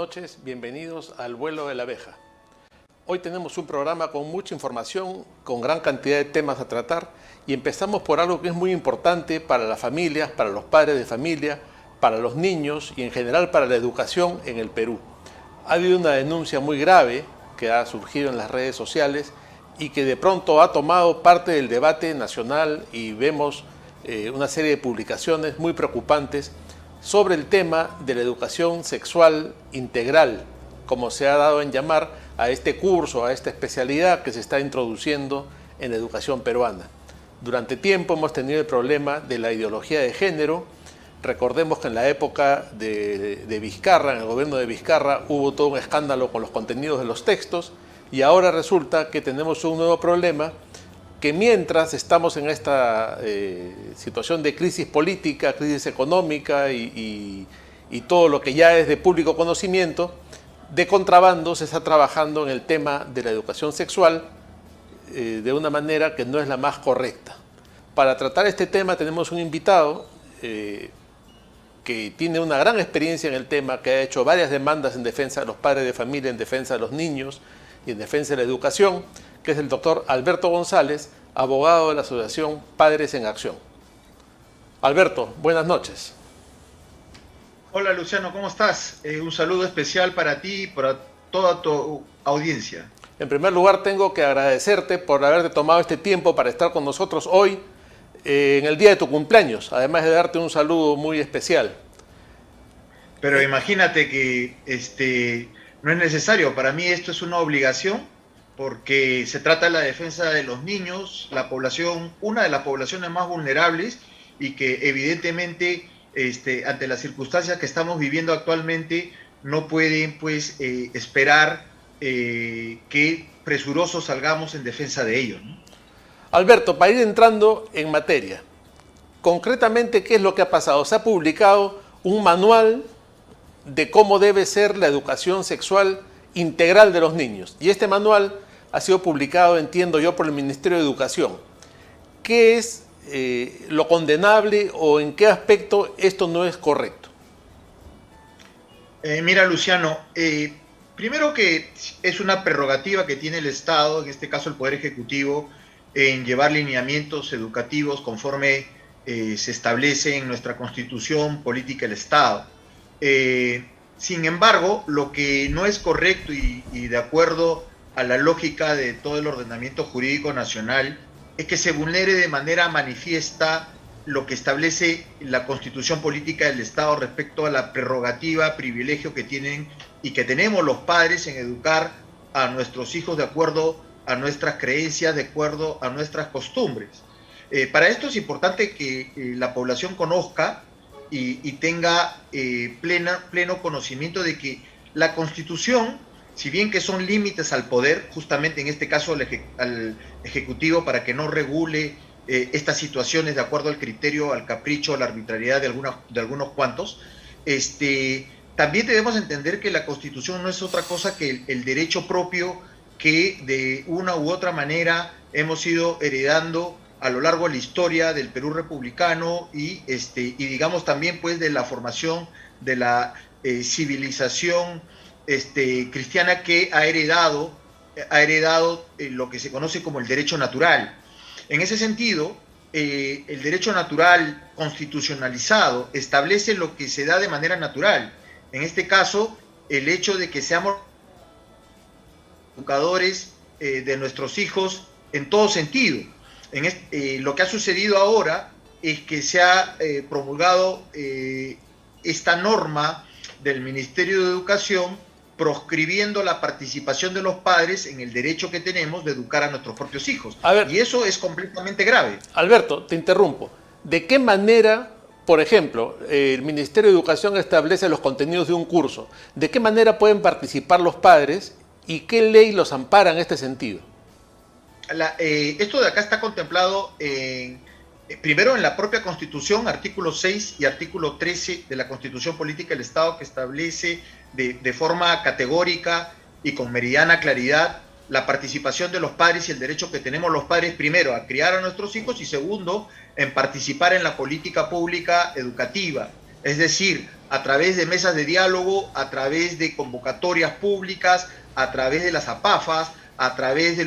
noches, bienvenidos al vuelo de la abeja. Hoy tenemos un programa con mucha información, con gran cantidad de temas a tratar y empezamos por algo que es muy importante para las familias, para los padres de familia, para los niños y en general para la educación en el Perú. Ha habido una denuncia muy grave que ha surgido en las redes sociales y que de pronto ha tomado parte del debate nacional y vemos una serie de publicaciones muy preocupantes sobre el tema de la educación sexual integral, como se ha dado en llamar a este curso, a esta especialidad que se está introduciendo en la educación peruana. Durante tiempo hemos tenido el problema de la ideología de género. Recordemos que en la época de Vizcarra, en el gobierno de Vizcarra, hubo todo un escándalo con los contenidos de los textos y ahora resulta que tenemos un nuevo problema que mientras estamos en esta situación de crisis política, crisis económica y todo lo que ya es de público conocimiento, de contrabando se está trabajando en el tema de la educación sexual de una manera que no es la más correcta. Para tratar este tema tenemos un invitado que tiene una gran experiencia en el tema, que ha hecho varias demandas en defensa de los padres de familia, en defensa de los niños y en defensa de la educación, que es el doctor Alberto González, abogado de la Asociación Padres en Acción. Alberto, buenas noches. Hola Luciano, ¿cómo estás? Un saludo especial para ti y para toda tu audiencia. En primer lugar, tengo que agradecerte por haberte tomado este tiempo para estar con nosotros hoy en el día de tu cumpleaños, además de darte un saludo muy especial. Pero imagínate que no es necesario, para mí esto es una obligación porque se trata de la defensa de los niños, la población, una de las poblaciones más vulnerables y que evidentemente ante las circunstancias que estamos viviendo actualmente no pueden pues esperar que presurosos salgamos en defensa de ellos, ¿no? Alberto, para ir entrando en materia, concretamente, ¿qué es lo que ha pasado? Se ha publicado un manual de cómo debe ser la educación sexual integral de los niños. Y este manual ha sido publicado, entiendo yo, por el Ministerio de Educación. ¿Qué es lo condenable o en qué aspecto esto no es correcto? Mira, Luciano, primero que es una prerrogativa que tiene el Estado, en este caso el Poder Ejecutivo, en llevar lineamientos educativos conforme se establece en nuestra Constitución Política del Estado. Sin embargo, lo que no es correcto y de acuerdo a la lógica de todo el ordenamiento jurídico nacional es que se vulnere de manera manifiesta lo que establece la Constitución Política del Estado respecto a la prerrogativa, privilegio que tienen y que tenemos los padres en educar a nuestros hijos de acuerdo a nuestras creencias, de acuerdo a nuestras costumbres. Para esto es importante que la población conozca y tenga pleno conocimiento de que la Constitución, si bien que son límites al poder, justamente en este caso al Ejecutivo, para que no regule estas situaciones de acuerdo al criterio, al capricho, a la arbitrariedad de algunos cuantos, también debemos entender que la Constitución no es otra cosa que el derecho propio que de una u otra manera hemos ido heredando a lo largo de la historia del Perú republicano y digamos también pues de la formación de la civilización cristiana que ha heredado lo que se conoce como el derecho natural. En ese sentido, el derecho natural constitucionalizado establece lo que se da de manera natural. En este caso, el hecho de que seamos educadores de nuestros hijos en todo sentido. Lo que ha sucedido ahora es que se ha promulgado esta norma del Ministerio de Educación proscribiendo la participación de los padres en el derecho que tenemos de educar a nuestros propios hijos. Y eso es completamente grave. Alberto, te interrumpo. ¿De qué manera, por ejemplo, el Ministerio de Educación establece los contenidos de un curso? ¿De qué manera pueden participar los padres y qué ley los ampara en este sentido? Esto de acá está contemplado primero en la propia Constitución, artículo 6 y artículo 13 de la Constitución Política del Estado, que establece de forma categórica y con meridiana claridad la participación de los padres y el derecho que tenemos los padres, primero, a criar a nuestros hijos y segundo, en participar en la política pública educativa. Es decir, a través de mesas de diálogo, a través de convocatorias públicas, a través de las APAFAS, a través de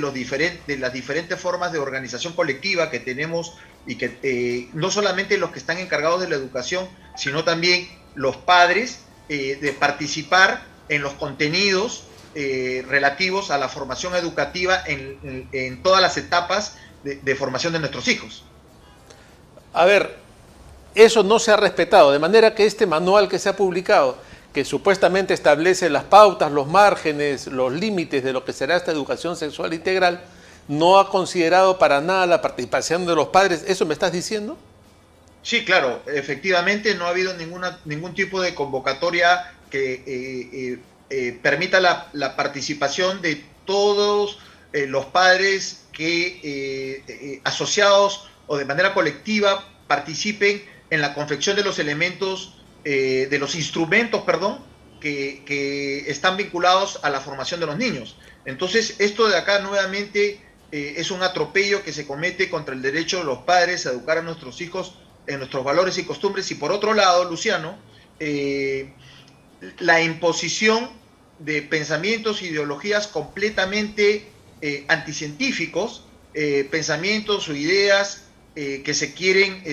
las diferentes formas de organización colectiva que tenemos y que no solamente los que están encargados de la educación, sino también los padres, de participar en los contenidos relativos a la formación educativa en todas las etapas de formación de nuestros hijos. A ver, eso no se ha respetado, de manera que este manual que se ha publicado, que supuestamente establece las pautas, los márgenes, los límites de lo que será esta educación sexual integral, no ha considerado para nada la participación de los padres. ¿Eso me estás diciendo? Sí, claro, efectivamente no ha habido ningún tipo de convocatoria que permita la participación de todos los padres que asociados o de manera colectiva participen en la confección de los elementos, de los instrumentos, perdón, que están vinculados a la formación de los niños. Entonces, esto de acá nuevamente es un atropello que se comete contra el derecho de los padres a educar a nuestros hijos en nuestros valores y costumbres. Y por otro lado, Luciano, la imposición de pensamientos e ideologías completamente anticientíficos, pensamientos o ideas que se quieren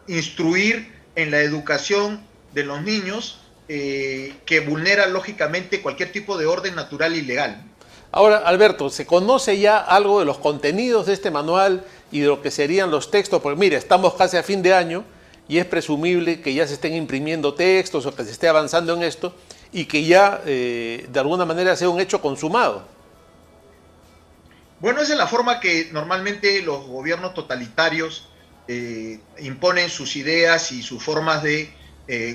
instruir en la educación de los niños, que vulnera lógicamente cualquier tipo de orden natural y legal. Ahora, Alberto, ¿se conoce ya algo de los contenidos de este manual y de lo que serían los textos? Porque mire, estamos casi a fin de año y es presumible que ya se estén imprimiendo textos o que se esté avanzando en esto y que ya de alguna manera sea un hecho consumado. Bueno, esa es la forma que normalmente los gobiernos totalitarios imponen sus ideas y sus formas de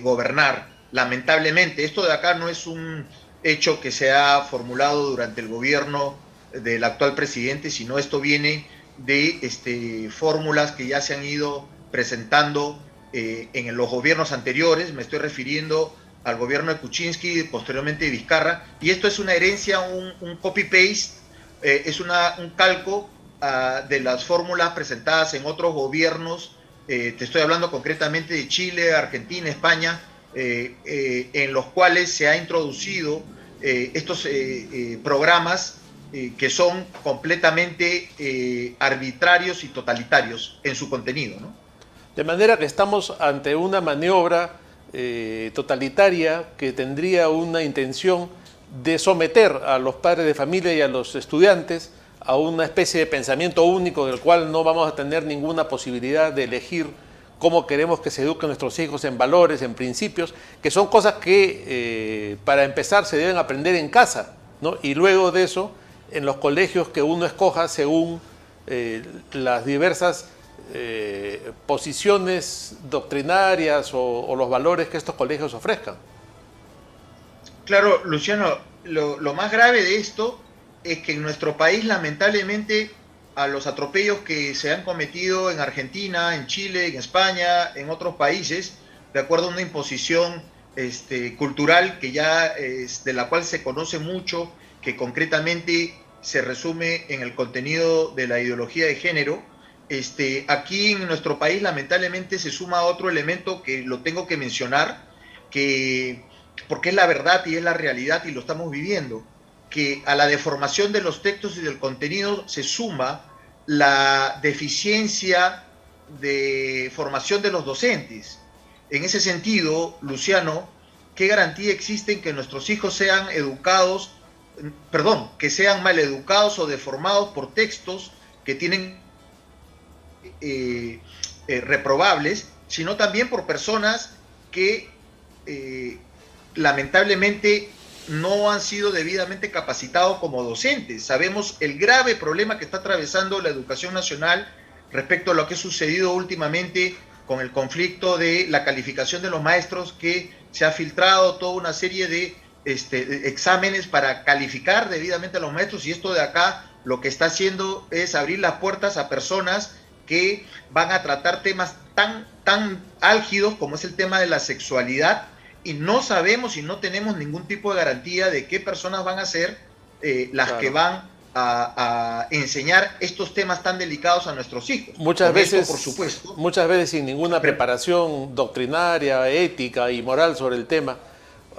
gobernar. Lamentablemente, esto de acá no es un hecho que se ha formulado durante el gobierno del actual presidente, sino esto viene de fórmulas que ya se han ido presentando en los gobiernos anteriores. Me estoy refiriendo al gobierno de Kuczynski, posteriormente de Vizcarra, y esto es una herencia, un copy-paste, es un calco de las fórmulas presentadas en otros gobiernos. Te estoy hablando concretamente de Chile, Argentina, España, en los cuales se ha introducido estos programas que son completamente arbitrarios y totalitarios en su contenido, ¿no? De manera que estamos ante una maniobra totalitaria que tendría una intención de someter a los padres de familia y a los estudiantes a una especie de pensamiento único del cual no vamos a tener ninguna posibilidad de elegir cómo queremos que se eduquen nuestros hijos en valores, en principios, que son cosas que para empezar se deben aprender en casa, ¿no? Y luego de eso en los colegios que uno escoja según las diversas posiciones doctrinarias o los valores que estos colegios ofrezcan. Claro, Luciano, lo más grave de esto es que en nuestro país, lamentablemente, a los atropellos que se han cometido en Argentina, en Chile, en España, en otros países, de acuerdo a una imposición cultural que ya de la cual se conoce mucho, que concretamente se resume en el contenido de la ideología de género, aquí en nuestro país lamentablemente se suma otro elemento que lo tengo que mencionar, porque es la verdad y es la realidad y lo estamos viviendo, que a la deformación de los textos y del contenido se suma la deficiencia de formación de los docentes. En ese sentido, Luciano, ¿qué garantía existe en que nuestros hijos sean educados, que sean maleducados o deformados por textos que tienen reprobables, sino también por personas que lamentablemente no han sido debidamente capacitados como docentes? Sabemos el grave problema que está atravesando la educación nacional respecto a lo que ha sucedido últimamente con el conflicto de la calificación de los maestros, que se ha filtrado toda una serie de exámenes para calificar debidamente a los maestros, y esto de acá lo que está haciendo es abrir las puertas a personas que van a tratar temas tan álgidos como es el tema de la sexualidad, y no sabemos y no tenemos ningún tipo de garantía de qué personas van a ser las que van a enseñar estos temas tan delicados a nuestros hijos. Muchas veces, por supuesto, muchas veces sin ninguna preparación doctrinaria, ética y moral sobre el tema.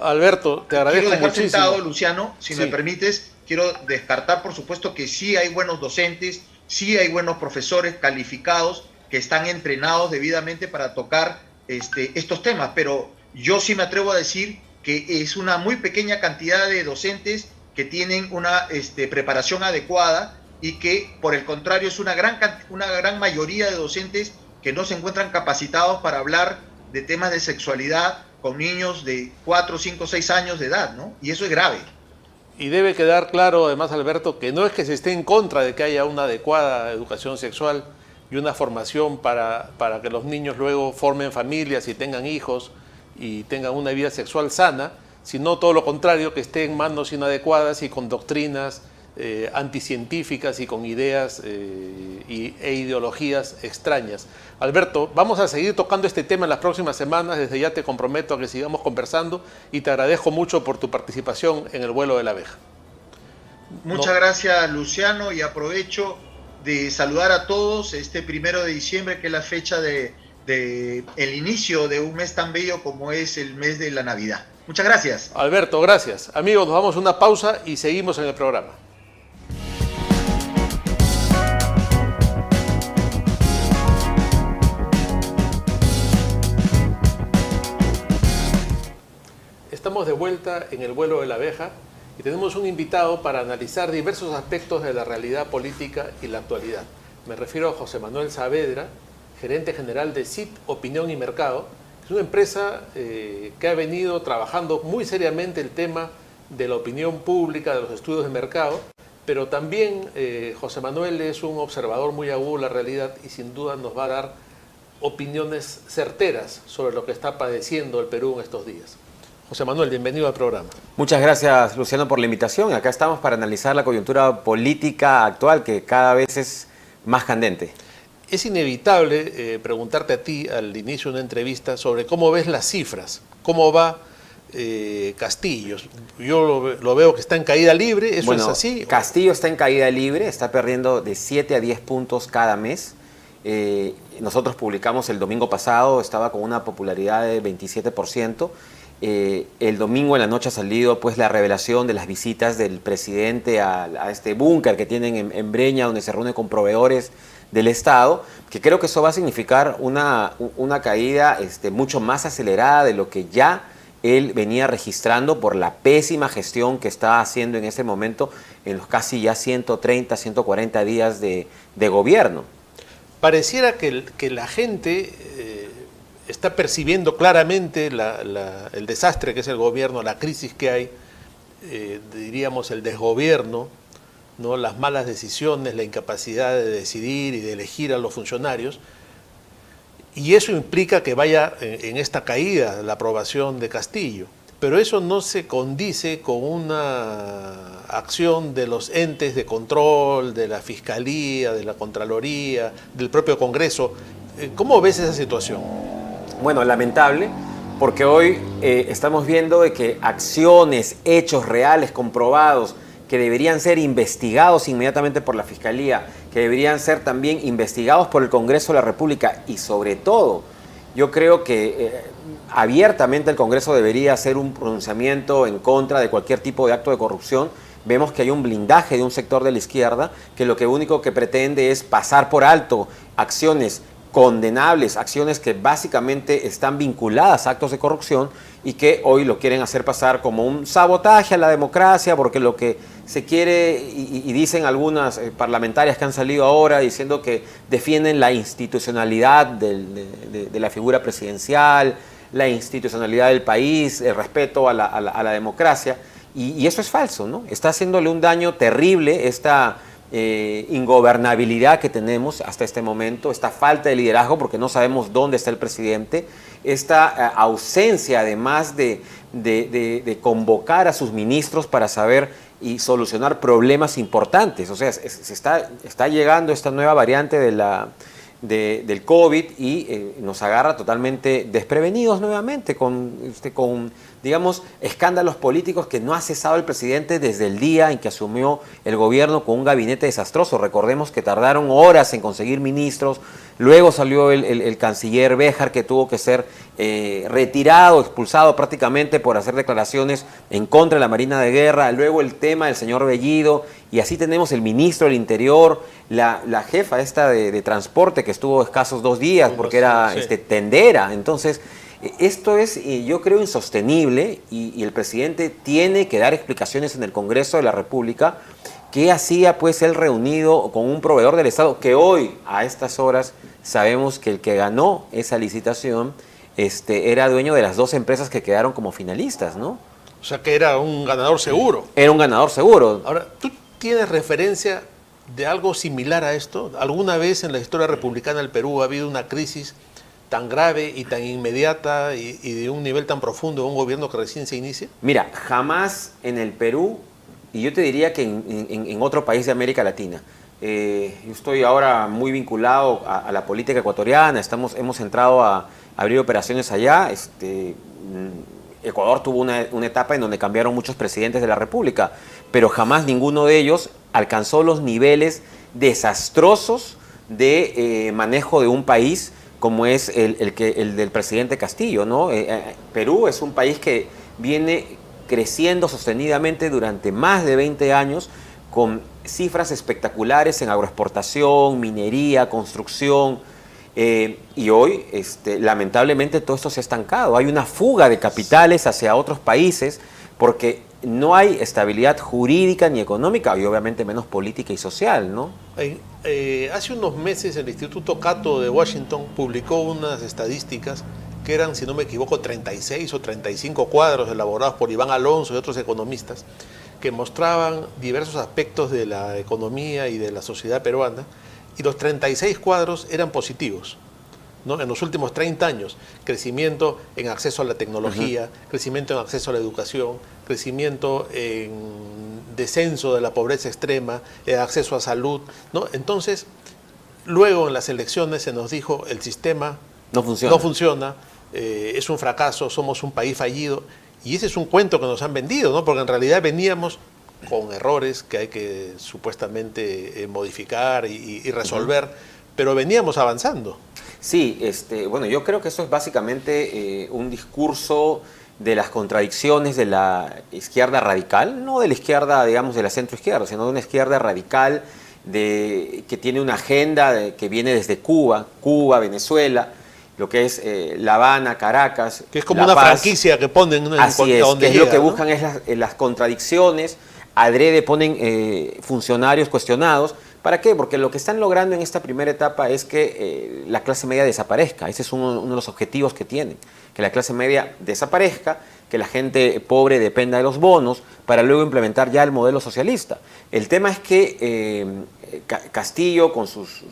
Alberto, te agradezco quiero dejar muchísimo. sentado, Luciano, si me permites, quiero descartar, por supuesto, que sí hay buenos docentes, sí hay buenos profesores calificados que están entrenados debidamente para tocar estos temas, pero yo sí me atrevo a decir que es una muy pequeña cantidad de docentes que tienen una preparación adecuada y que, por el contrario, es una gran mayoría de docentes que no se encuentran capacitados para hablar de temas de sexualidad con niños de 4, 5, 6 años de edad, ¿no? Y eso es grave. Y debe quedar claro, además, Alberto, que no es que se esté en contra de que haya una adecuada educación sexual y una formación para que los niños luego formen familias y tengan hijos y tengan una vida sexual sana, sino todo lo contrario, que esté en manos inadecuadas y con doctrinas anticientíficas y con ideas e ideologías extrañas. Alberto, vamos a seguir tocando este tema en las próximas semanas. Desde ya te comprometo a que sigamos conversando y te agradezco mucho por tu participación en el vuelo de la abeja. Muchas gracias, Luciano, y aprovecho de saludar a todos este 1 de diciembre, que es la fecha de el inicio de un mes tan bello como es el mes de la Navidad. Muchas gracias. Alberto, gracias. Amigos, nos vamos a una pausa y seguimos en el programa. Estamos de vuelta en el vuelo de la abeja y tenemos un invitado para analizar diversos aspectos de la realidad política y la actualidad. Me refiero a José Manuel Saavedra, gerente general de CIT Opinión y Mercado. Es una empresa que ha venido trabajando muy seriamente el tema de la opinión pública, de los estudios de mercado, pero también José Manuel es un observador muy agudo de la realidad y sin duda nos va a dar opiniones certeras sobre lo que está padeciendo el Perú en estos días. José Manuel, bienvenido al programa. Muchas gracias, Luciano, por la invitación. Acá estamos para analizar la coyuntura política actual, que cada vez es más candente. Es inevitable preguntarte a ti al inicio de una entrevista sobre cómo ves las cifras, cómo va Castillo. Yo lo veo que está en caída libre, ¿eso es así? Castillo está en caída libre, está perdiendo de 7 a 10 puntos cada mes. Nosotros publicamos el domingo pasado, estaba con una popularidad de 27%. El domingo en la noche ha salido pues la revelación de las visitas del presidente a este búnker que tienen en Breña, donde se reúne con proveedores del Estado, que creo que eso va a significar una caída mucho más acelerada de lo que ya él venía registrando por la pésima gestión que está haciendo en este momento en los casi ya 130, 140 días de gobierno. Pareciera que la gente está percibiendo claramente el desastre que es el gobierno, la crisis que hay, diríamos el desgobierno, ¿no? Las malas decisiones, la incapacidad de decidir y de elegir a los funcionarios, y eso implica que vaya en esta caída la aprobación de Castillo. Pero eso no se condice con una acción de los entes de control, de la Fiscalía, de la Contraloría, del propio Congreso. ¿Cómo ves esa situación? Bueno, lamentable, porque hoy estamos viendo de que acciones, hechos reales, comprobados, que deberían ser investigados inmediatamente por la Fiscalía, que deberían ser también investigados por el Congreso de la República y sobre todo, yo creo que abiertamente el Congreso debería hacer un pronunciamiento en contra de cualquier tipo de acto de corrupción. Vemos que hay un blindaje de un sector de la izquierda que lo único que pretende es pasar por alto acciones condenables, acciones que básicamente están vinculadas a actos de corrupción y que hoy lo quieren hacer pasar como un sabotaje a la democracia, porque lo que se quiere, y dicen algunas parlamentarias que han salido ahora diciendo que defienden la institucionalidad de la figura presidencial, la institucionalidad del país, el respeto a la democracia, y eso es falso, ¿no? Está haciéndole un daño terrible esta ingobernabilidad que tenemos hasta este momento, esta falta de liderazgo porque no sabemos dónde está el presidente, esta ausencia además de convocar a sus ministros para saber y solucionar problemas importantes. O sea, está llegando esta nueva variante del COVID y nos agarra totalmente desprevenidos nuevamente con digamos, escándalos políticos que no ha cesado el presidente desde el día en que asumió el gobierno con un gabinete desastroso. Recordemos que tardaron horas en conseguir ministros, luego salió el canciller Béjar, que tuvo que ser retirado, expulsado prácticamente por hacer declaraciones en contra de la Marina de Guerra, luego el tema del señor Bellido, y así tenemos el ministro del Interior, la jefa esta de transporte que estuvo escasos 2 días porque era tendera. Entonces, esto es, yo creo, insostenible y el presidente tiene que dar explicaciones en el Congreso de la República. ¿Qué hacía pues él reunido con un proveedor del Estado que hoy, a estas horas, sabemos que el que ganó esa licitación era dueño de las 2 empresas que quedaron como finalistas, ¿no? O sea que era un ganador seguro. Era un ganador seguro. Ahora, ¿tú tienes referencia de algo similar a esto? ¿Alguna vez en la historia republicana del Perú ha habido una crisis tan grave y tan inmediata y de un nivel tan profundo de un gobierno que recién se inicia? Mira, jamás en el Perú, y yo te diría que en otro país de América Latina. Yo estoy ahora muy vinculado a la política ecuatoriana, hemos entrado a abrir operaciones allá. Ecuador tuvo una etapa en donde cambiaron muchos presidentes de la República, pero jamás ninguno de ellos alcanzó los niveles desastrosos de manejo de un país como es el del presidente Castillo, ¿no? Perú es un país que viene creciendo sostenidamente durante más de 20 años con cifras espectaculares en agroexportación, minería, construcción, y hoy lamentablemente todo esto se ha estancado. Hay una fuga de capitales hacia otros países porque no hay estabilidad jurídica ni económica y obviamente menos política y social, ¿no? Hace unos meses el Instituto Cato de Washington publicó unas estadísticas que eran, si no me equivoco, 36 o 35 cuadros elaborados por Iván Alonso y otros economistas que mostraban diversos aspectos de la economía y de la sociedad peruana, y los 36 cuadros eran positivos, ¿no? En los últimos 30 años, crecimiento en acceso a la tecnología, crecimiento en acceso a la educación, crecimiento en descenso de la pobreza extrema, acceso a salud, ¿no? Entonces, luego en las elecciones se nos dijo el sistema no funciona, es un fracaso, somos un país fallido, y ese es un cuento que nos han vendido, ¿no? Porque en realidad veníamos con errores que hay que supuestamente modificar y resolver, pero veníamos avanzando. Sí, bueno, yo creo que eso es básicamente un discurso de las contradicciones de la izquierda radical, no de la izquierda, digamos, de la centroizquierda, sino de una izquierda radical que tiene una agenda que viene desde Cuba, Venezuela, lo que es La Habana, Caracas, que es como una franquicia que ponen en donde llega, lo que buscan es las contradicciones, adrede ponen funcionarios cuestionados. ¿Para qué? Porque lo que están logrando en esta primera etapa es que la clase media desaparezca. Ese es uno de los objetivos que tienen, que la clase media desaparezca, que la gente pobre dependa de los bonos, para luego implementar ya el modelo socialista. El tema es que Castillo con sus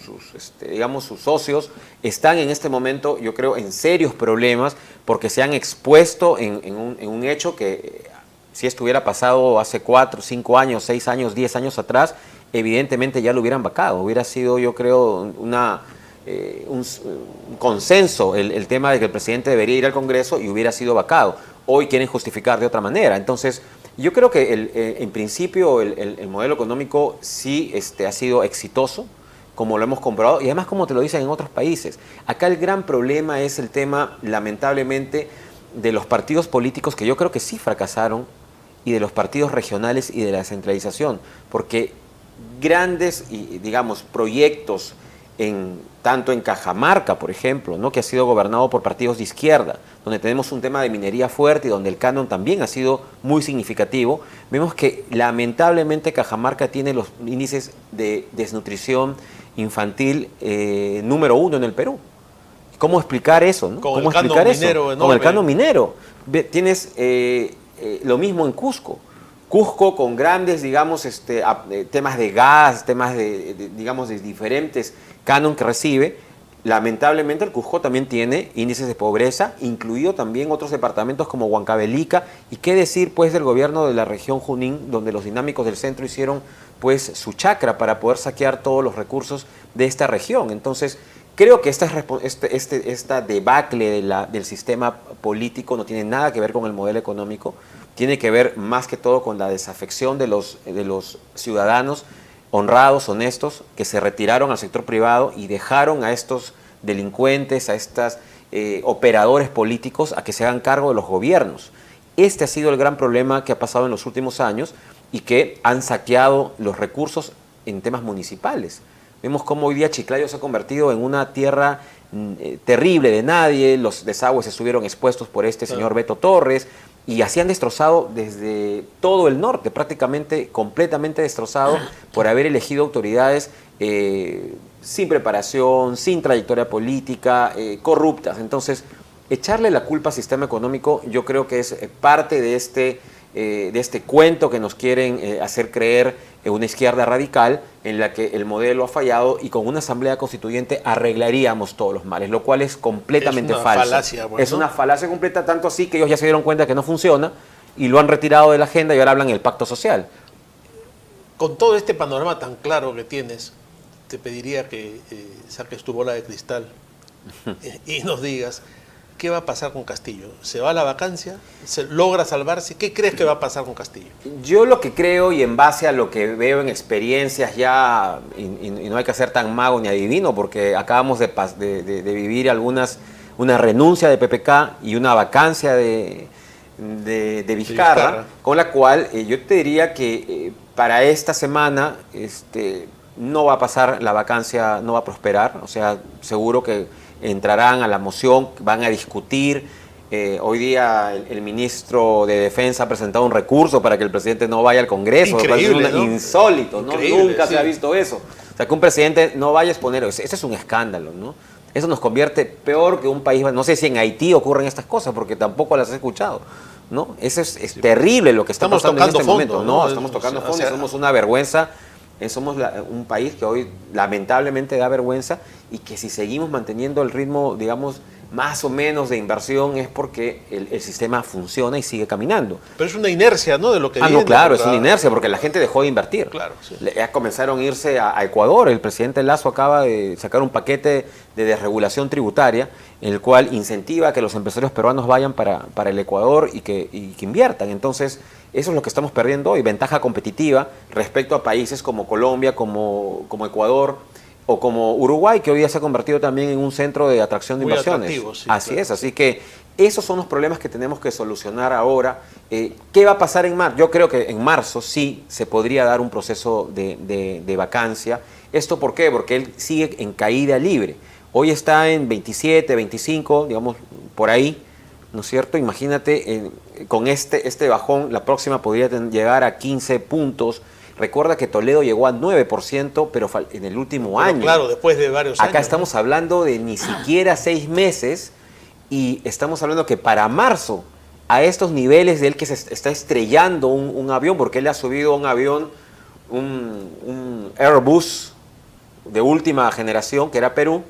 socios están en este momento, yo creo, en serios problemas porque se han expuesto en un hecho que si esto hubiera pasado hace 4, 5 años, 6 años, 10 años atrás, evidentemente ya lo hubieran vacado. Hubiera sido, yo creo, un consenso el tema de que el presidente debería ir al Congreso y hubiera sido vacado. Hoy quieren justificar de otra manera. Entonces, yo creo que en principio el modelo económico sí ha sido exitoso, como lo hemos comprobado, y además como te lo dicen en otros países. Acá el gran problema es el tema, lamentablemente, de los partidos políticos que yo creo que sí fracasaron, y de los partidos regionales y de la centralización, porque grandes, digamos, proyectos tanto en Cajamarca, por ejemplo, ¿no? Que ha sido gobernado por partidos de izquierda, donde tenemos un tema de minería fuerte y donde el canon también ha sido muy significativo, vemos que lamentablemente Cajamarca tiene los índices de desnutrición infantil número 1 en el Perú. ¿Cómo explicar eso, ¿no? ¿Cómo explicar eso? Con el canon minero. Tienes lo mismo en Cusco. Cusco con grandes, digamos, temas de gas, temas digamos, de diferentes canon que recibe. Lamentablemente el Cusco también tiene índices de pobreza, incluido también otros departamentos como Huancavelica. Y qué decir pues del gobierno de la región Junín, donde los dinámicos del centro hicieron pues su chacra para poder saquear todos los recursos de esta región. Entonces, Creo que esta debacle del sistema político no tiene nada que ver con el modelo económico, tiene que ver más que todo con la desafección de los ciudadanos honrados, honestos, que se retiraron al sector privado y dejaron a estos delincuentes, a estos operadores políticos a que se hagan cargo de los gobiernos. Este ha sido el gran problema que ha pasado en los últimos años y que han saqueado los recursos en temas municipales. Vemos cómo hoy día Chiclayo se ha convertido en una tierra terrible de nadie, los desagües estuvieron expuestos por este señor Beto Torres y así han destrozado desde todo el norte, prácticamente completamente destrozado por haber elegido autoridades sin preparación, sin trayectoria política, corruptas. Entonces, echarle la culpa al sistema económico yo creo que es parte de este cuento que nos quieren hacer creer una izquierda radical en la que el modelo ha fallado y con una asamblea constituyente arreglaríamos todos los males, lo cual es completamente falso. Es una falacia, bueno. Es una falacia completa, tanto así que ellos ya se dieron cuenta que no funciona y lo han retirado de la agenda y ahora hablan del pacto social. Con todo este panorama tan claro que tienes, te pediría que saques tu bola de cristal y nos digas qué va a pasar con Castillo. ¿Se va a la vacancia? ¿Se logra salvarse? ¿Qué crees que va a pasar con Castillo? Yo lo que creo, y en base a lo que veo en experiencias ya, y no hay que ser tan mago ni adivino, porque acabamos de vivir una renuncia de PPK y una vacancia de Vizcarra, con la cual yo te diría que para esta semana no va a pasar la vacancia, no va a prosperar, o sea, seguro que entrarán a la moción, van a discutir. Hoy día el ministro de Defensa ha presentado un recurso para que el presidente no vaya al Congreso. Increíble, ¿no? Insólito, ¿no? Increíble, Nunca sí. se ha visto eso. O sea, que un presidente no vaya a exponer, ese es un escándalo, ¿no? Eso nos convierte peor que un país, no sé si en Haití ocurren estas cosas, porque tampoco las he escuchado, ¿no? Eso es terrible lo que está Estamos pasando en este tocando fondo, momento. ¿no? Estamos tocando O fondo, sea, somos una vergüenza. Somos un país que hoy lamentablemente da vergüenza y que si seguimos manteniendo el ritmo, digamos, más o menos de inversión es porque el sistema funciona y sigue caminando. Pero es una inercia, ¿no? De lo que viene. No, claro, es una inercia porque la gente dejó de invertir. Claro, sí. Ya comenzaron a irse a Ecuador. El presidente Lasso acaba de sacar un paquete de desregulación tributaria en el cual incentiva a que los empresarios peruanos vayan para el Ecuador y que inviertan. Entonces, eso es lo que estamos perdiendo hoy, ventaja competitiva respecto a países como Colombia, como Ecuador o como Uruguay, que hoy día se ha convertido también en un centro de atracción de Muy inversiones. atractivo, sí, Así claro. es, así que esos son los problemas que tenemos que solucionar ahora. ¿Qué va a pasar en marzo? Yo creo que en marzo sí se podría dar un proceso de vacancia. ¿Esto por qué? Porque él sigue en caída libre. Hoy está en 27, 25, digamos, por ahí, ¿no es cierto? Imagínate, con este bajón, la próxima podría llegar a 15 puntos. Recuerda que Toledo llegó a 9%, pero en el último año. Claro, después de varios años. Acá estamos hablando de ni siquiera 6 meses y estamos hablando que para marzo, a estos niveles de él que se está estrellando un avión, porque él ha subido un avión, un Airbus de última generación, que era Perú,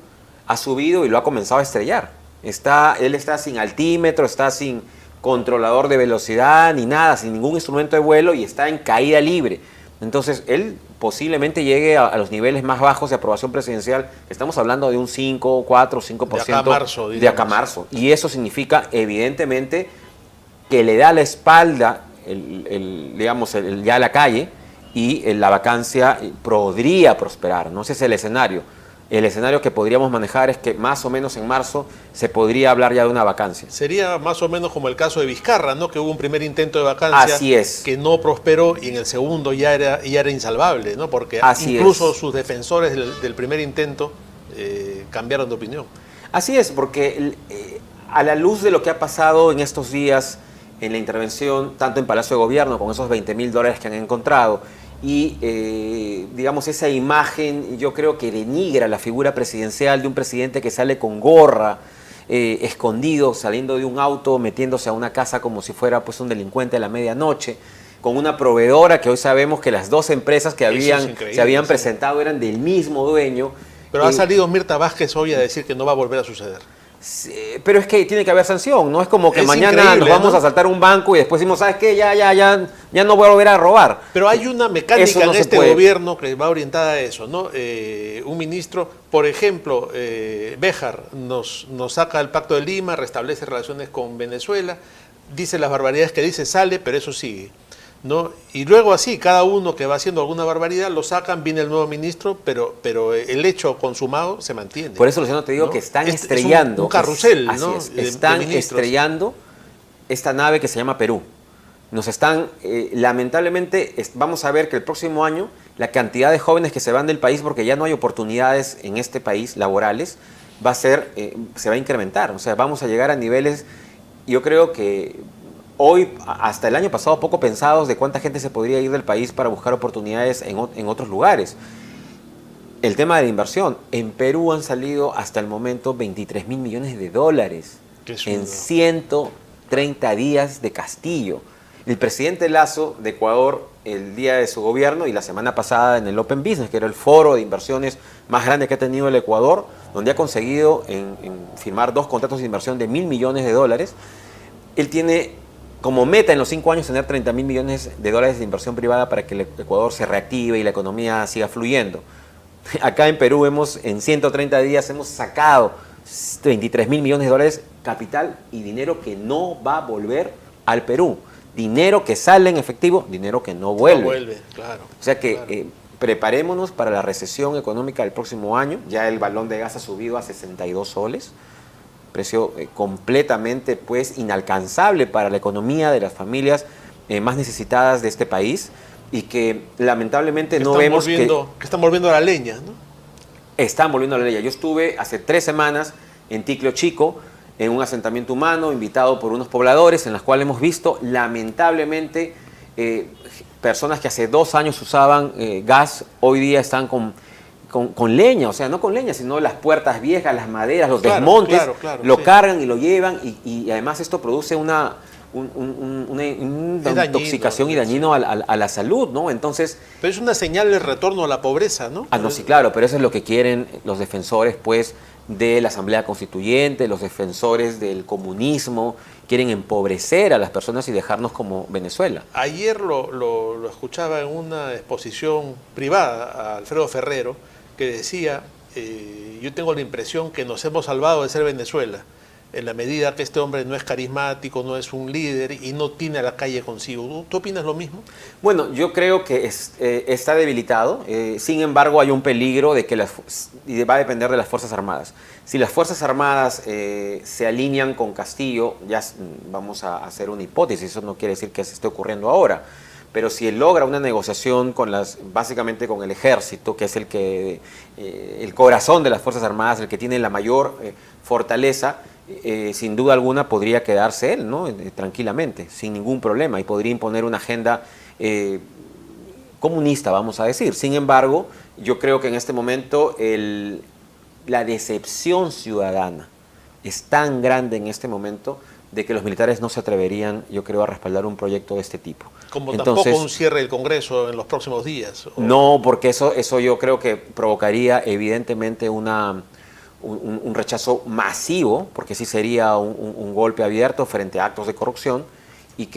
ha subido y lo ha comenzado a estrellar. Él está sin altímetro, está sin controlador de velocidad ni nada, sin ningún instrumento de vuelo y está en caída libre. Entonces, él posiblemente llegue a los niveles más bajos de aprobación presidencial. Estamos hablando de un 5, 4, 5%. De acá a marzo, de acá a marzo. Y eso significa, evidentemente, que le da la espalda, ya a la calle y la vacancia podría prosperar, ¿no? Ese es el escenario. El escenario que podríamos manejar es que más o menos en marzo se podría hablar ya de una vacancia. Sería más o menos como el caso de Vizcarra, ¿no? Que hubo un primer intento de vacancia. Así es. Que no prosperó y en el segundo ya era insalvable, ¿no? Porque Así incluso es. sus defensores del primer intento cambiaron de opinión. Así es, porque a la luz de lo que ha pasado en estos días en la intervención, tanto en Palacio de Gobierno, con esos $20.000 que han encontrado, y digamos esa imagen yo creo que denigra la figura presidencial de un presidente que sale con gorra, escondido, saliendo de un auto, metiéndose a una casa como si fuera pues un delincuente a la medianoche, con una proveedora que hoy sabemos que las dos empresas que se habían presentado eran del mismo dueño. Pero ha salido Mirta Vázquez hoy a decir que no va a volver a suceder. Sí, pero es que tiene que haber sanción, no es como que Es mañana increíble, nos vamos ¿no? a asaltar un banco y después decimos, ¿sabes qué? Ya no voy a volver a robar. Pero hay una Eso mecánica no en se este puede. gobierno que va orientada a eso, ¿no? Un ministro, por ejemplo, Béjar nos saca el Pacto de Lima, restablece relaciones con Venezuela, dice las barbaridades que dice, sale, pero eso sigue, ¿no? Y luego así, cada uno que va haciendo alguna barbaridad, lo sacan, viene el nuevo ministro, pero el hecho consumado se mantiene. Por eso, Luciano, te digo, ¿no? que están Es estrellando. un carrusel, así ¿no? es, de están ministros. estrellando esta nave que se llama Perú. Nos están, lamentablemente, vamos a ver que el próximo año la cantidad de jóvenes que se van del país porque ya no hay oportunidades en este país laborales, se va a incrementar. O sea, vamos a llegar a niveles, yo creo que hoy, hasta el año pasado, poco pensados de cuánta gente se podría ir del país para buscar oportunidades en otros lugares. El tema de la inversión. En Perú han salido hasta el momento 23 mil millones de dólares en 130 días de Castillo. El presidente Lasso de Ecuador, el día de su gobierno y la semana pasada en el Open Business, que era el foro de inversiones más grande que ha tenido el Ecuador, donde ha conseguido en firmar 2 contratos de inversión de 1.000 millones de dólares. Él tiene como meta en los 5 años tener 30 mil millones de dólares de inversión privada para que el Ecuador se reactive y la economía siga fluyendo. Acá en Perú en 130 días hemos sacado 23 mil millones de dólares capital y dinero que no va a volver al Perú. Dinero que sale en efectivo, dinero que no vuelve. No vuelve, claro. O sea que claro. Preparémonos para la recesión económica del próximo año. Ya el balón de gas ha subido a 62 soles. Precio completamente pues inalcanzable para la economía de las familias más necesitadas de este país y que lamentablemente no vemos que están volviendo a la leña, ¿no? Están volviendo a la leña. Yo estuve hace 3 semanas en Ticlio Chico, en un asentamiento humano, invitado por unos pobladores, en las cuales hemos visto lamentablemente personas que hace 2 años usaban gas, hoy día están con leña, o sea, no con leña, sino las puertas viejas, las maderas, los desmontes, lo cargan y lo llevan y además esto produce una intoxicación y dañino a la salud, ¿no? Entonces... Pero es una señal de retorno a la pobreza, ¿no? Ah, no, sí, claro, pero eso es lo que quieren los defensores, pues, de la Asamblea Constituyente, los defensores del comunismo, quieren empobrecer a las personas y dejarnos como Venezuela. Ayer lo escuchaba en una exposición privada a Alfredo Ferrero, que decía, yo tengo la impresión que nos hemos salvado de ser Venezuela, en la medida que este hombre no es carismático, no es un líder y no tiene a la calle consigo. ¿Tú opinas lo mismo? Bueno, yo creo que está debilitado, sin embargo hay un peligro de que y va a depender de las Fuerzas Armadas. Si las Fuerzas Armadas se alinean con Castillo, ya vamos a hacer una hipótesis, eso no quiere decir que se esté ocurriendo ahora, pero si él logra una negociación básicamente con el ejército, que es el corazón de las Fuerzas Armadas, el que tiene la mayor fortaleza, sin duda alguna podría quedarse él, ¿no? Tranquilamente, sin ningún problema, y podría imponer una agenda comunista, vamos a decir. Sin embargo, yo creo que en este momento la decepción ciudadana es tan grande en este momento de que los militares no se atreverían, yo creo, a respaldar un proyecto de este tipo. Como Entonces, tampoco un cierre del Congreso en los próximos días. No, porque eso yo creo que provocaría evidentemente un rechazo masivo, porque sí sería un golpe abierto frente a actos de corrupción, y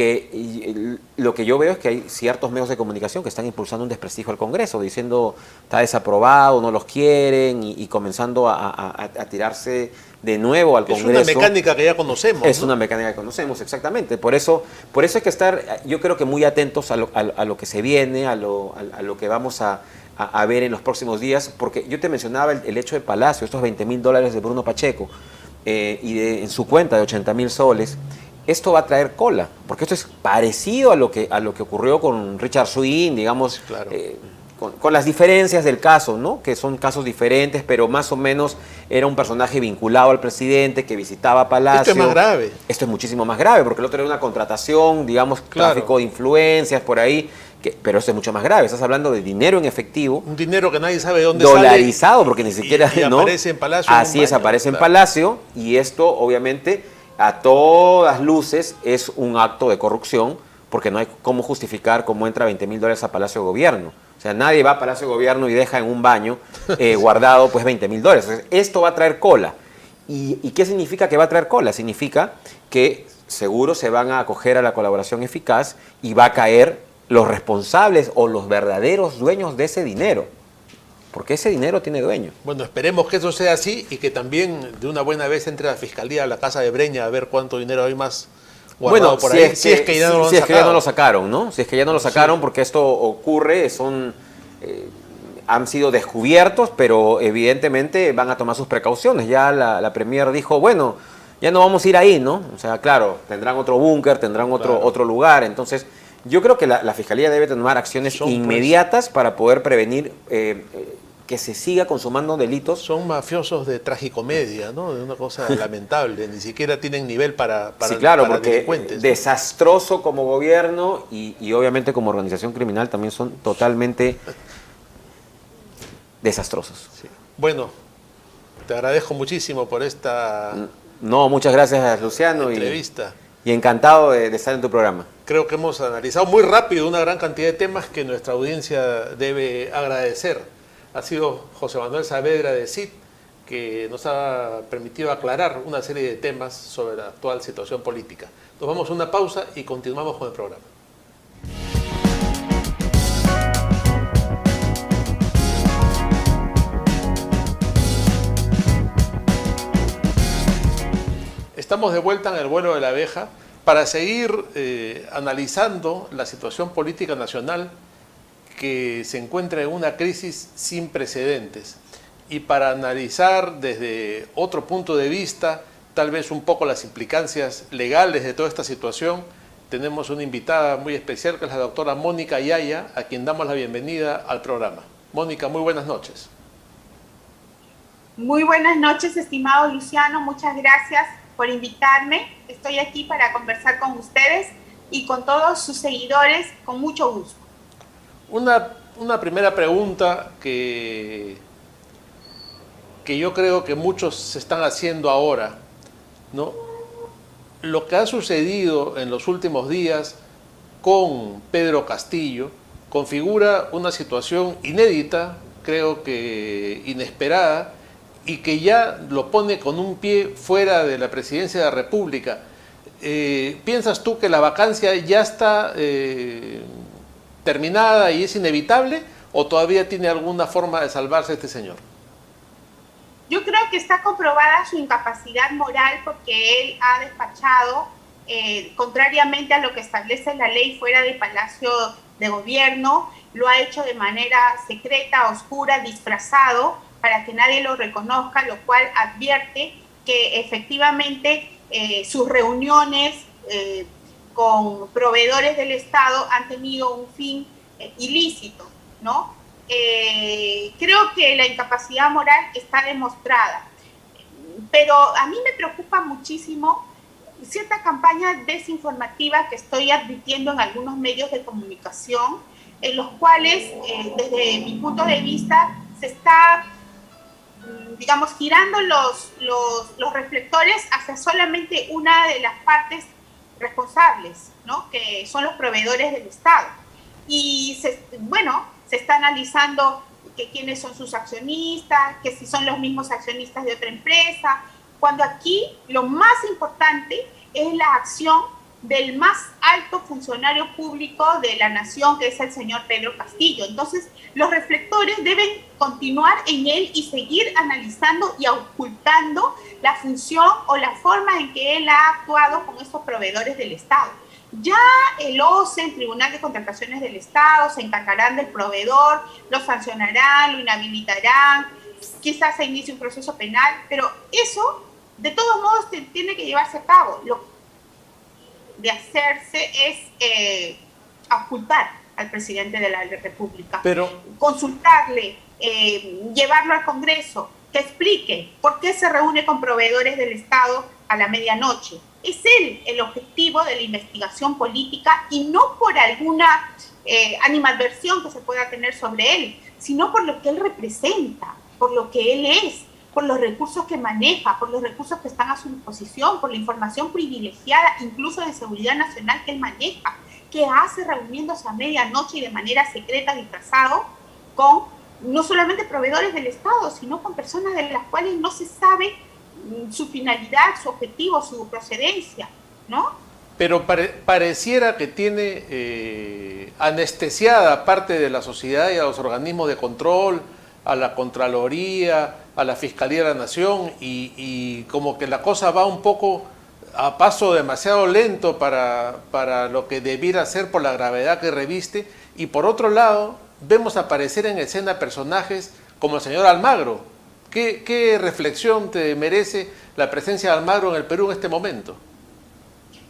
lo que yo veo es que hay ciertos medios de comunicación que están impulsando un desprestigio al Congreso, diciendo está desaprobado, no los quieren, y comenzando a tirarse de nuevo al Congreso. Es una mecánica que ya conocemos. Es ¿no? una mecánica que conocemos, exactamente. Por eso hay que estar, yo creo que muy atentos a lo que se viene, a lo que vamos a ver en los próximos días, porque yo te mencionaba el hecho de Palacio, estos 20 mil dólares de Bruno Pacheco, en su cuenta de 80 mil soles. Esto va a traer cola, porque esto es parecido a lo que ocurrió con Richard Swing, digamos, claro. Con las diferencias del caso, ¿no? Que son casos diferentes, pero más o menos era un personaje vinculado al presidente que visitaba Palacio. Esto es más grave. Esto es muchísimo más grave, porque el otro era una contratación, digamos, claro. Tráfico de influencias por ahí, pero esto es mucho más grave. Estás hablando de dinero en efectivo. Un dinero que nadie sabe de dónde dolarizado, sale, porque ni siquiera... y ¿no? aparece en Palacio. Así es, aparece en Palacio, y esto obviamente a todas luces es un acto de corrupción, porque no hay cómo justificar cómo entra 20 mil dólares a Palacio de Gobierno. O sea, nadie va a Palacio de Gobierno y deja en un baño guardado pues 20 mil dólares. Entonces, esto va a traer cola. ¿Y qué significa que va a traer cola? Significa que seguro se van a acoger a la colaboración eficaz y va a caer los responsables o los verdaderos dueños de ese dinero. Porque ese dinero tiene dueño. Bueno, esperemos que eso sea así y que también de una buena vez entre la Fiscalía a la casa de Breña a ver cuánto dinero hay más guardado por ahí. Si es que ya no lo han sacado. Si es que ya no lo sacaron, ¿no? Si es que ya no lo sacaron, porque esto ocurre, han sido descubiertos, pero evidentemente van a tomar sus precauciones. Ya la Premier dijo, bueno, ya no vamos a ir ahí, ¿no? O sea, claro, tendrán otro búnker, tendrán otro lugar. Entonces, yo creo que la Fiscalía debe tomar acciones inmediatas para poder prevenir que se siga consumando delitos. Son mafiosos de tragicomedia, ¿no? De una cosa lamentable. Ni siquiera tienen nivel para sí, claro, para porque delincuentes. Desastroso como gobierno y obviamente como organización criminal también son totalmente desastrosos. Sí. Bueno, te agradezco muchísimo por esta muchas gracias, Luciano. Entrevista. Y encantado de estar en tu programa. Creo que hemos analizado muy rápido una gran cantidad de temas que nuestra audiencia debe agradecer. Ha sido José Manuel Saavedra de CID, que nos ha permitido aclarar una serie de temas sobre la actual situación política. Nos vamos a una pausa y continuamos con el programa. Estamos de vuelta en el vuelo de la abeja para seguir analizando la situación política nacional que se encuentra en una crisis sin precedentes y para analizar desde otro punto de vista, tal vez un poco las implicancias legales de toda esta situación, tenemos una invitada muy especial que es la doctora Mónica Yaya, a quien damos la bienvenida al programa. Mónica, muy buenas noches. Muy buenas noches, estimado Luciano, muchas gracias por invitarme. Estoy aquí para conversar con ustedes y con todos sus seguidores con mucho gusto. Una primera pregunta que yo creo que muchos se están haciendo ahora, ¿no? Lo que ha sucedido en los últimos días con Pedro Castillo configura una situación inédita, creo que inesperada, y que ya lo pone con un pie fuera de la presidencia de la República. ¿Piensas tú que la vacancia ya está terminada y es inevitable o todavía tiene alguna forma de salvarse este señor? Yo creo que está comprobada su incapacidad moral porque él ha despachado, contrariamente a lo que establece la ley fuera del Palacio de Gobierno, lo ha hecho de manera secreta, oscura, disfrazado, para que nadie lo reconozca, lo cual advierte que efectivamente sus reuniones con proveedores del Estado han tenido un fin ilícito, ¿no? Creo que la incapacidad moral está demostrada, pero a mí me preocupa muchísimo cierta campaña desinformativa que estoy advirtiendo en algunos medios de comunicación, en los cuales, desde mi punto de vista, se está, digamos, girando los reflectores hacia solamente una de las partes responsables, ¿no? Que son los proveedores del Estado. Y, se está analizando que quiénes son sus accionistas, que si son los mismos accionistas de otra empresa, cuando aquí lo más importante es la acción del más alto funcionario público de la nación, que es el señor Pedro Castillo. Entonces, los reflectores deben continuar en él y seguir analizando y ocultando la función o la forma en que él ha actuado con estos proveedores del Estado. Ya el OCE, el Tribunal de Contrataciones del Estado, se encargarán del proveedor, lo sancionarán, lo inhabilitarán, quizás se inicie un proceso penal, pero eso, de todos modos, tiene que llevarse a cabo. Lo de hacerse es ocultar al presidente de la República, pero consultarle, llevarlo al Congreso, que explique por qué se reúne con proveedores del Estado a la medianoche. Es él el objetivo de la investigación política y no por alguna animadversión que se pueda tener sobre él, sino por lo que él representa, por lo que él es, por los recursos que maneja, por los recursos que están a su disposición, por la información privilegiada, incluso de seguridad nacional que él maneja, que hace reuniéndose a medianoche y de manera secreta, disfrazado, con no solamente proveedores del Estado, sino con personas de las cuales no se sabe su finalidad, su objetivo, su procedencia, ¿no? Pero pareciera que tiene anestesiada parte de la sociedad y a los organismos de control, a la Contraloría, a la Fiscalía de la Nación, y como que la cosa va un poco a paso demasiado lento para lo que debiera ser por la gravedad que reviste. Y por otro lado, vemos aparecer en escena personajes como el señor Almagro. ¿Qué reflexión te merece la presencia de Almagro en el Perú en este momento?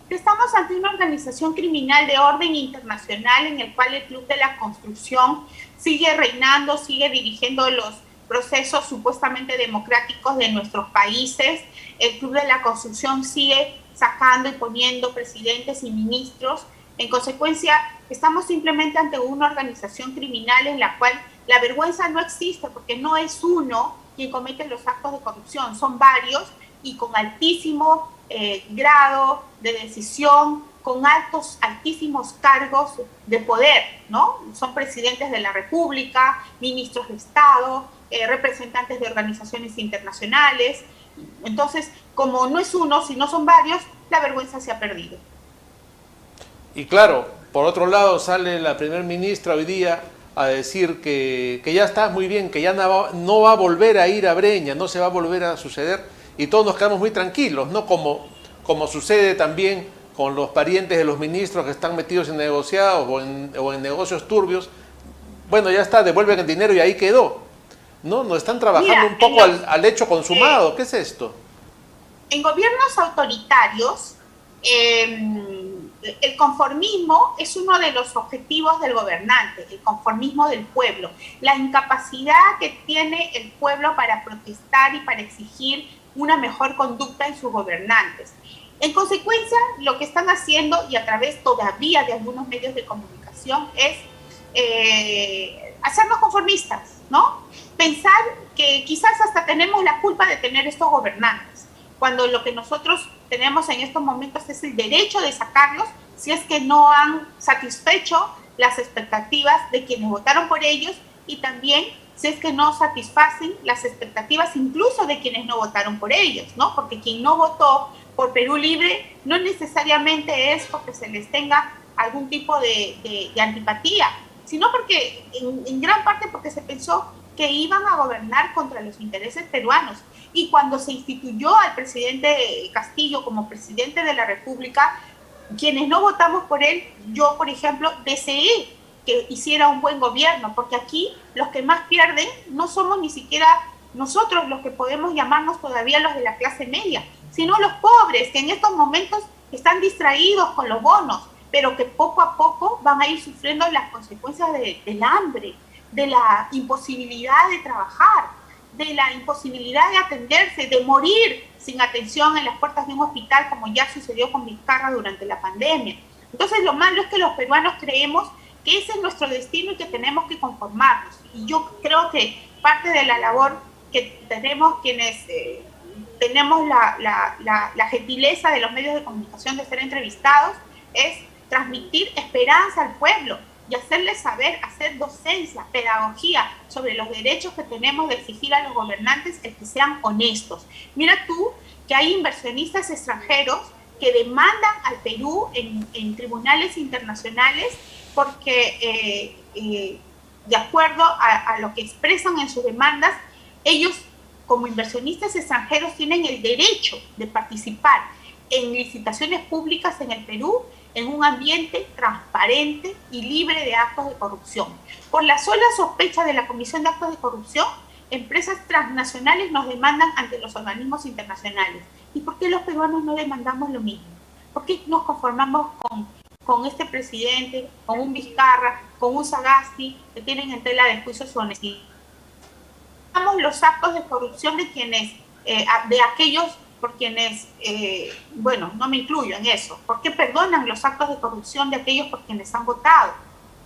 Estamos ante una organización criminal de orden internacional en el cual el Club de la Construcción sigue reinando, sigue dirigiendo los procesos supuestamente democráticos de nuestros países. El Club de la Construcción sigue sacando y poniendo presidentes y ministros. En consecuencia, estamos simplemente ante una organización criminal en la cual la vergüenza no existe, porque no es uno quien comete los actos de corrupción, son varios y con altísimo grado de decisión, con altísimos cargos de poder, ¿no? Son presidentes de la República, ministros de Estado, representantes de organizaciones internacionales. Entonces, como no es uno, sino son varios, la vergüenza se ha perdido. Y claro, por otro lado sale la primer ministra hoy día a decir que ya está muy bien, que ya no va a volver a ir a Breña, no se va a volver a suceder, y todos nos quedamos muy tranquilos, ¿no? Como sucede también con los parientes de los ministros que están metidos en negociados o en negocios turbios. Bueno, ya está, devuelven el dinero y ahí quedó, ¿no? Nos están trabajando un poco al hecho consumado. ¿Qué es esto? En gobiernos autoritarios, el conformismo es uno de los objetivos del gobernante, el conformismo del pueblo, la incapacidad que tiene el pueblo para protestar y para exigir una mejor conducta en sus gobernantes. En consecuencia, lo que están haciendo, y a través todavía de algunos medios de comunicación, es hacernos conformistas, ¿no? Pensar que quizás hasta tenemos la culpa de tener estos gobernantes, cuando lo que nosotros tenemos en estos momentos es el derecho de sacarlos si es que no han satisfecho las expectativas de quienes votaron por ellos, y también si es que no satisfacen las expectativas incluso de quienes no votaron por ellos, ¿no? Porque quien no votó por Perú Libre no necesariamente es porque se les tenga algún tipo de antipatía, sino porque en gran parte porque se pensó que iban a gobernar contra los intereses peruanos. Y cuando se instituyó al presidente Castillo como presidente de la República, quienes no votamos por él, yo por ejemplo, deseé que hiciera un buen gobierno, porque aquí los que más pierden no somos ni siquiera nosotros los que podemos llamarnos todavía los de la clase media, sino los pobres que en estos momentos están distraídos con los bonos, pero que poco a poco van a ir sufriendo las consecuencias del hambre, de la imposibilidad de trabajar, de la imposibilidad de atenderse, de morir sin atención en las puertas de un hospital, como ya sucedió con Vizcarra durante la pandemia. Entonces, lo malo es que los peruanos creemos que ese es nuestro destino y que tenemos que conformarnos. Y yo creo que parte de la labor que tenemos quienes tenemos la gentileza de los medios de comunicación de ser entrevistados es transmitir esperanza al pueblo y hacerles saber, hacer docencia, pedagogía sobre los derechos que tenemos de exigir a los gobernantes el que sean honestos. Mira tú que hay inversionistas extranjeros que demandan al Perú en tribunales internacionales porque de acuerdo a lo que expresan en sus demandas, ellos como inversionistas extranjeros tienen el derecho de participar en licitaciones públicas en el Perú en un ambiente transparente y libre de actos de corrupción. Por la sola sospecha de la Comisión de Actos de Corrupción, empresas transnacionales nos demandan ante los organismos internacionales. ¿Y por qué los peruanos no demandamos lo mismo? ¿Por qué nos conformamos con este presidente, con un Vizcarra, con un Sagasti, que tienen en tela de juicio su honestidad? Los actos de corrupción de quienes, de aquellos por quienes, bueno, no me incluyo en eso. ¿Por qué perdonan los actos de corrupción de aquellos por quienes han votado?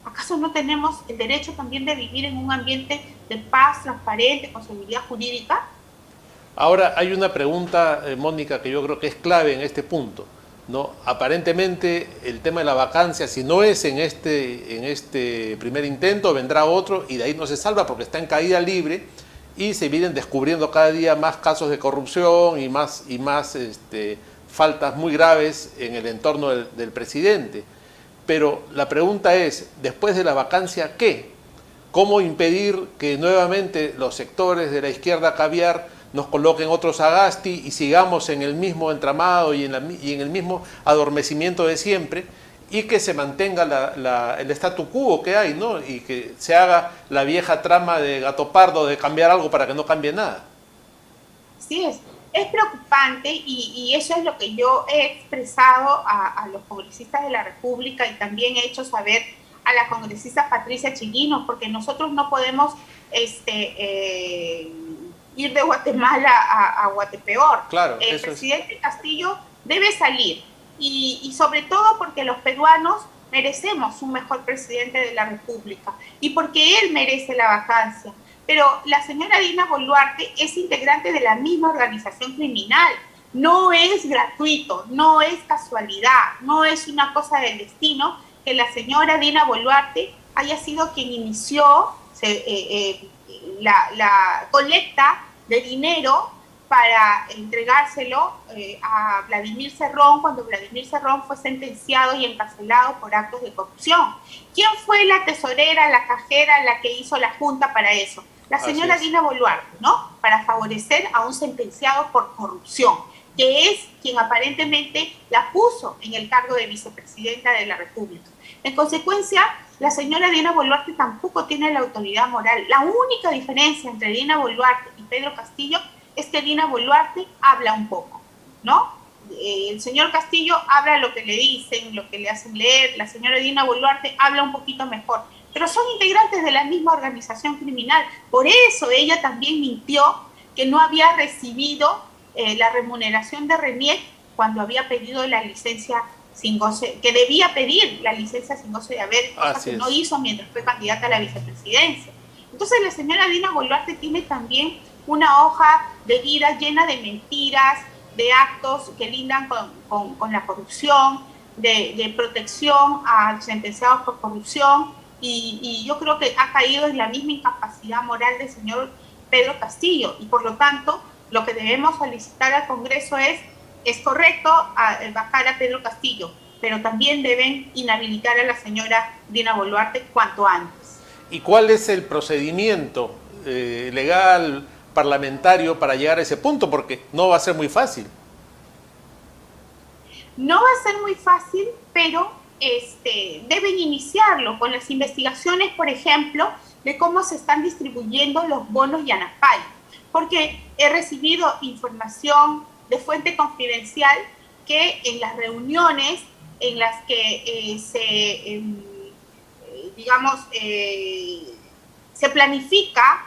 ¿Acaso no tenemos el derecho también de vivir en un ambiente de paz, transparente, con seguridad jurídica? Ahora hay una pregunta, Mónica, que yo creo que es clave en este punto, ¿no? Aparentemente el tema de la vacancia, si no es en este primer intento, vendrá otro y de ahí no se salva porque está en caída libre. y se vienen descubriendo cada día más casos de corrupción y más faltas muy graves en el entorno del presidente. Pero la pregunta es, después de la vacancia, ¿qué? ¿Cómo impedir que nuevamente los sectores de la izquierda caviar nos coloquen otro Sagasti y sigamos en el mismo entramado y en el mismo adormecimiento de siempre, y que se mantenga el statu quo que hay, ¿no? Y que se haga la vieja trama de Gato Pardo de cambiar algo para que no cambie nada? Sí, es preocupante y eso es lo que yo he expresado a los congresistas de la República y también he hecho saber a la congresista Patricia Chirinos, porque nosotros no podemos ir de Guatemala a Guatepeor. Claro, el presidente Castillo debe salir y sobre todo porque los peruanos merecemos un mejor presidente de la República y porque él merece la vacancia. Pero la señora Dina Boluarte es integrante de la misma organización criminal. No es gratuito, no es casualidad, no es una cosa del destino que la señora Dina Boluarte haya sido quien inició la colecta de dinero para entregárselo a Vladimir Cerrón cuando Vladimir Cerrón fue sentenciado y encarcelado por actos de corrupción. ¿Quién fue la tesorera, la cajera, la que hizo la junta para eso? La señora Dina Boluarte, ¿no? Para favorecer a un sentenciado por corrupción, que es quien aparentemente la puso en el cargo de vicepresidenta de la República. En consecuencia, la señora Dina Boluarte tampoco tiene la autoridad moral. La única diferencia entre Dina Boluarte y Pedro Castillo es que Dina Boluarte habla un poco, ¿no? El señor Castillo habla lo que le dicen, lo que le hacen leer. La señora Dina Boluarte habla un poquito mejor, pero son integrantes de la misma organización criminal. Por eso ella también mintió que no había recibido la remuneración de RENIEC cuando había pedido la licencia sin goce, que debía pedir la licencia sin goce de haber, cosa que no hizo mientras fue candidata a la vicepresidencia. Entonces la señora Dina Boluarte tiene también una hoja de vida llena de mentiras, de actos que lindan con la corrupción, de protección a sentenciados por corrupción, y yo creo que ha caído en la misma incapacidad moral del señor Pedro Castillo, y por lo tanto lo que debemos solicitar al Congreso es correcto bajar a Pedro Castillo, pero también deben inhabilitar a la señora Dina Boluarte cuanto antes. ¿Y cuál es el procedimiento legal, parlamentario para llegar a ese punto? Porque no va a ser muy fácil. No va a ser muy fácil, pero deben iniciarlo con las investigaciones, por ejemplo, de cómo se están distribuyendo los bonos Yanapay, porque he recibido información de fuente confidencial que en las reuniones en las que se planifica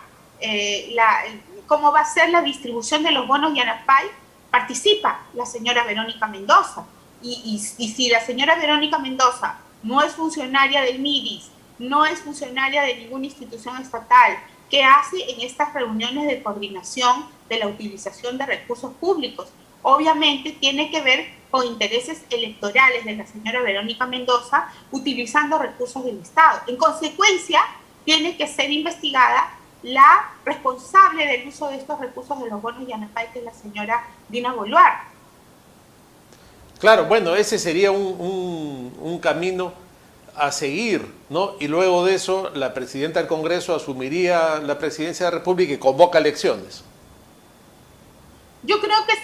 cómo va a ser la distribución de los bonos Yanapay, participa la señora Verónica Mendoza. Y si la señora Verónica Mendoza no es funcionaria del MIDIS, no es funcionaria de ninguna institución estatal, ¿qué hace en estas reuniones de coordinación de la utilización de recursos públicos? Obviamente tiene que ver con intereses electorales de la señora Verónica Mendoza utilizando recursos del Estado. En consecuencia, tiene que ser investigada la responsable del uso de estos recursos de los bonos Yanapay, que es la señora Dina Boluarte. Claro, bueno, ese sería un camino a seguir, ¿no? Y luego de eso, la presidenta del Congreso asumiría la presidencia de la República y convoca elecciones. Yo creo que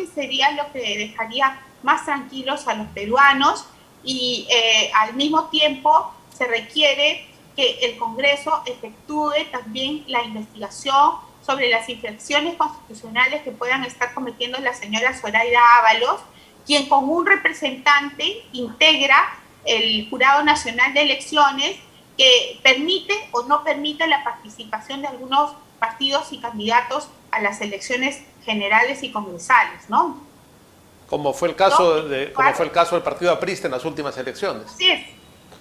sería lo que dejaría más tranquilos a los peruanos y al mismo tiempo se requiere que el Congreso efectúe también la investigación sobre las infracciones constitucionales que puedan estar cometiendo la señora Zoraida Ábalos, quien con un representante integra el Jurado Nacional de Elecciones que permite o no permite la participación de algunos partidos y candidatos a las elecciones generales y congresales, ¿no? Como fue el caso del partido aprista en las últimas elecciones.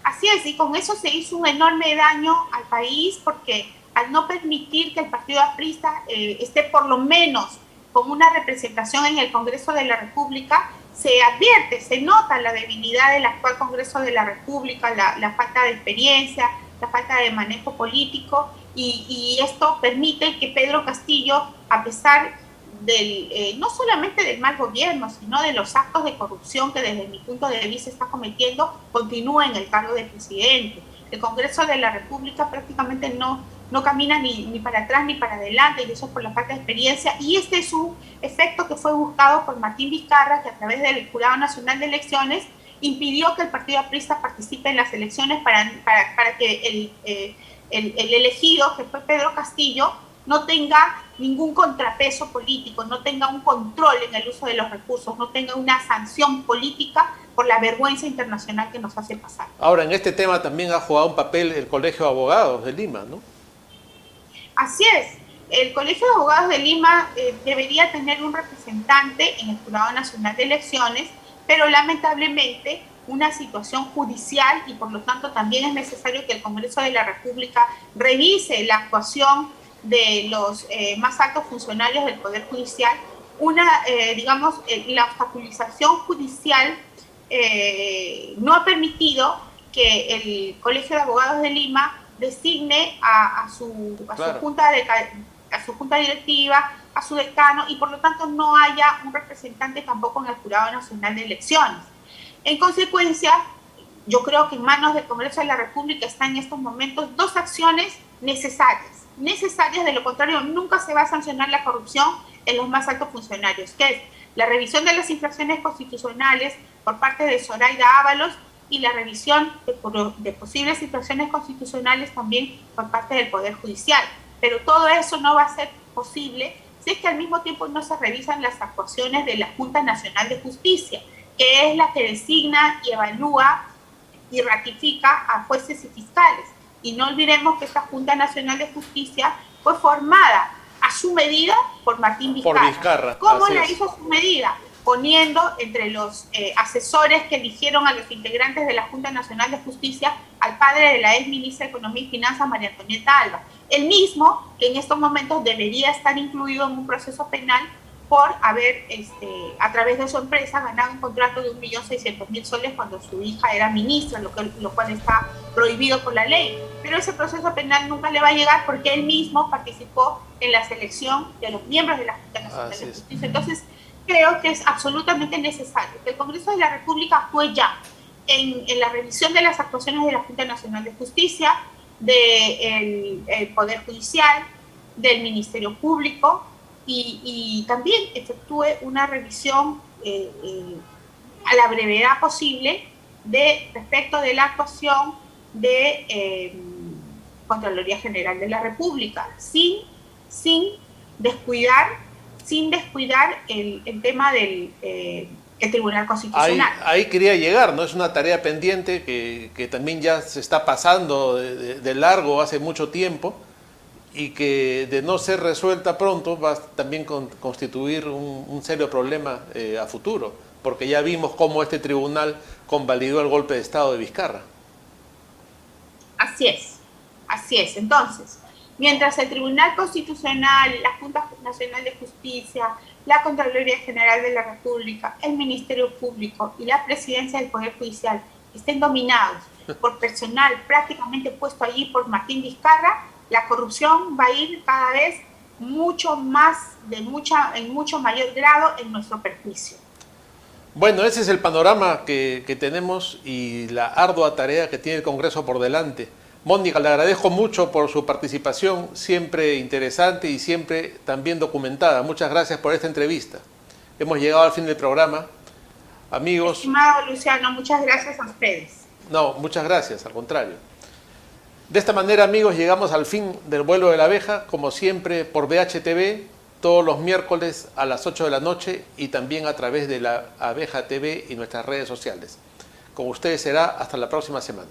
Así es, y con eso se hizo un enorme daño al país, porque al no permitir que el partido aprista esté por lo menos con una representación en el Congreso de la República, se advierte, se nota la debilidad del actual Congreso de la República, la falta de experiencia, la falta de manejo político, y esto permite que Pedro Castillo, a pesar del, no solamente del mal gobierno, sino de los actos de corrupción que desde mi punto de vista está cometiendo, continúe en el cargo de presidente. El Congreso de la República prácticamente no camina ni para atrás ni para adelante, y eso es por la falta de experiencia, y este es un efecto que fue buscado por Martín Vizcarra, que a través del Jurado Nacional de Elecciones impidió que el partido aprista participe en las elecciones para que el elegido, que fue Pedro Castillo, no tenga ningún contrapeso político, no tenga un control en el uso de los recursos, no tenga una sanción política por la vergüenza internacional que nos hace pasar. Ahora, en este tema también ha jugado un papel el Colegio de Abogados de Lima, ¿no? Así es. El Colegio de Abogados de Lima debería tener un representante en el Jurado Nacional de Elecciones, pero lamentablemente una situación judicial, y por lo tanto también es necesario que el Congreso de la República revise la actuación de los más altos funcionarios del Poder Judicial. La obstaculización judicial no ha permitido que el Colegio de Abogados de Lima designe a su junta directiva, a su decano, y por lo tanto no haya un representante tampoco en el Jurado Nacional de Elecciones. En consecuencia, yo creo que en manos del Congreso de la República están en estos momentos dos acciones necesarias, de lo contrario nunca se va a sancionar la corrupción en los más altos funcionarios, que es la revisión de las infracciones constitucionales por parte de Zoraida Ábalos y la revisión de posibles infracciones constitucionales también por parte del Poder Judicial. Pero todo eso no va a ser posible si es que al mismo tiempo no se revisan las actuaciones de la Junta Nacional de Justicia, que es la que designa y evalúa y ratifica a jueces y fiscales. Y no olvidemos que esta Junta Nacional de Justicia fue formada a su medida por Martín Vizcarra. Por Vizcarra. ¿Cómo la hizo a su medida? Poniendo entre los asesores que eligieron a los integrantes de la Junta Nacional de Justicia al padre de la ex ministra de Economía y Finanzas, María Antonieta Alba, el mismo que en estos momentos debería estar incluido en un proceso penal por haber, a través de su empresa, ganado un contrato de 1.600.000 soles cuando su hija era ministra, lo cual está prohibido por la ley. Pero ese proceso penal nunca le va a llegar porque él mismo participó en la selección de los miembros de la Junta Nacional de Justicia. Entonces, creo que es absolutamente necesario que el Congreso de la República actúe ya en la revisión de las actuaciones de la Junta Nacional de Justicia, del Poder Judicial, del Ministerio Público, y también efectúe una revisión a la brevedad posible respecto de la actuación de Contraloría General de la República, sin descuidar el tema del el Tribunal Constitucional. Ahí quería llegar, ¿no? Es una tarea pendiente que también ya se está pasando de largo hace mucho tiempo, y que de no ser resuelta pronto va a también constituir un serio problema a futuro, porque ya vimos cómo este tribunal convalidó el golpe de Estado de Vizcarra. Así es. Entonces, mientras el Tribunal Constitucional, la Junta Nacional de Justicia, la Contraloría General de la República, el Ministerio Público y la Presidencia del Poder Judicial estén dominados por personal prácticamente puesto allí por Martín Vizcarra, la corrupción va a ir cada vez mucho más, en mucho mayor grado en nuestro perjuicio. Bueno, ese es el panorama que tenemos y la ardua tarea que tiene el Congreso por delante. Mónica, le agradezco mucho por su participación, siempre interesante y siempre también documentada. Muchas gracias por esta entrevista. Hemos llegado al fin del programa. Amigos... Estimado Luciano, muchas gracias a ustedes. No, muchas gracias, al contrario. De esta manera, amigos, llegamos al fin del vuelo de la abeja, como siempre por BHTV, todos los miércoles a las 8 de la noche y también a través de la Abeja TV y nuestras redes sociales. Con ustedes será hasta la próxima semana.